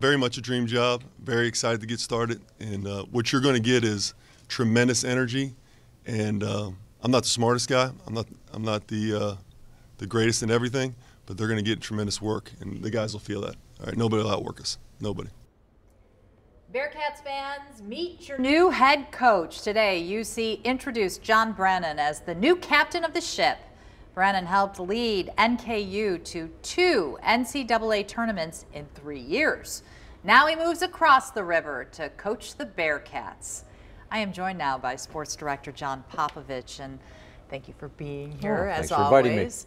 Very much a dream job. Very excited to get started. And what you're going to get is tremendous energy. And I'm not the smartest guy. I'm not the greatest in everything. But they're going to get tremendous work, and the guys will feel that. All right, nobody will outwork us. Nobody. Bearcats fans, meet your new head coach. Today, UC introduced John Brannen as the new captain of the ship. Brannen helped lead NKU to 2 NCAA tournaments in 3 years. Now he moves across the river to coach the Bearcats. I am joined now by Sports Director John Popovich, and thank you for being here as always.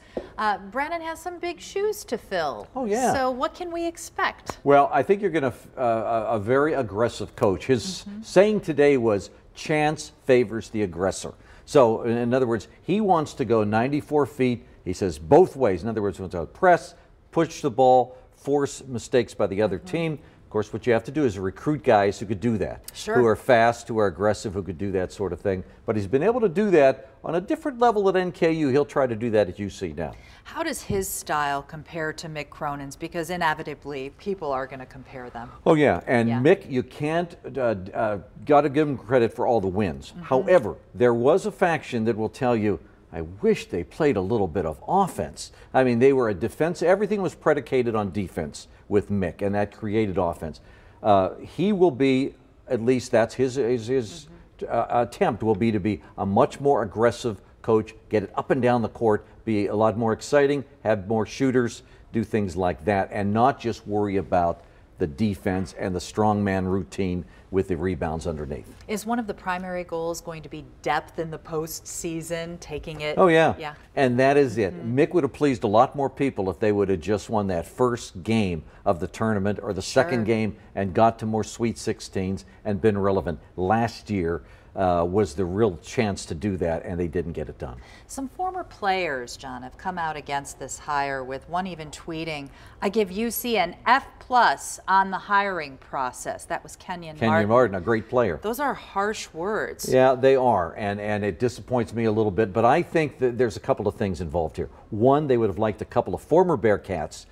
Brannen has some big shoes to fill. Oh yeah. So what can we expect? Well, I think you're going to a very aggressive coach. His saying today was chance favors the aggressor. So in other words, he wants to go 94 feet. He says both ways. In other words, he wants to press, push the ball, force mistakes by the other team. Of course, what you have to do is recruit guys who could do that, who are fast, who are aggressive, who could do that sort of thing. But he's been able to do that on a different level at NKU. He'll try to do that at UC now. How does his style compare to Mick Cronin's? Because inevitably, people are going to compare them. Oh yeah, and Mick, you can't, got to give him credit for all the wins. However, there was a faction that will tell you, I wish they played a little bit of offense. I mean, they were a defense. Everything was predicated on defense with Mick, and that created offense. He will be, at least that's his attempt, will be to be a much more aggressive coach, get it up and down the court, be a lot more exciting, have more shooters, do things like that, and not just worry about the defense and the strongman routine with the rebounds underneath. Is one of the primary goals going to be depth in the postseason, taking it? Oh yeah. And that is it. Mick would have pleased a lot more people if they would have just won that first game of the tournament or the second game and got to more Sweet 16s and been relevant. Last year was the real chance to do that, and they didn't get it done. Some former players, John, have come out against this hire, with one even tweeting, I give UC an F+ on the hiring process. That was Kenyon Martin, a great player. Those are harsh words. Yeah, they are, and it disappoints me a little bit, but I think that there's a couple of things involved here. One, they would have liked a couple of former Bearcats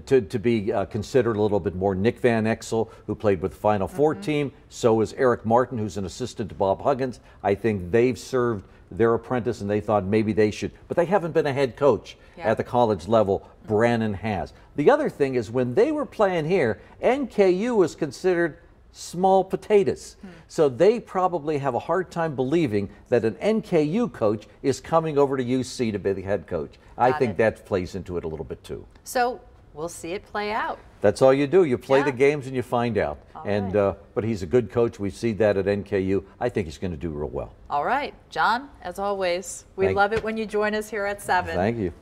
to be considered a little bit more. Nick Van Exel, who played with the Final Four team, so is Eric Martin, who's an assistant to Bob Huggins. I think they've served their apprentice, and they thought maybe they should, but they haven't been a head coach at the college level. Brannen has. The other thing is, when they were playing here, NKU was considered small potatoes. So they probably have a hard time believing that an NKU coach is coming over to UC to be the head coach. I think that plays into it a little bit too. So we'll see it play out. That's all you do. You play the games and you find out. But he's a good coach. We see that at NKU. I think he's going to do real well. All right. John, as always, we love it when you join us here at 7. Thank you.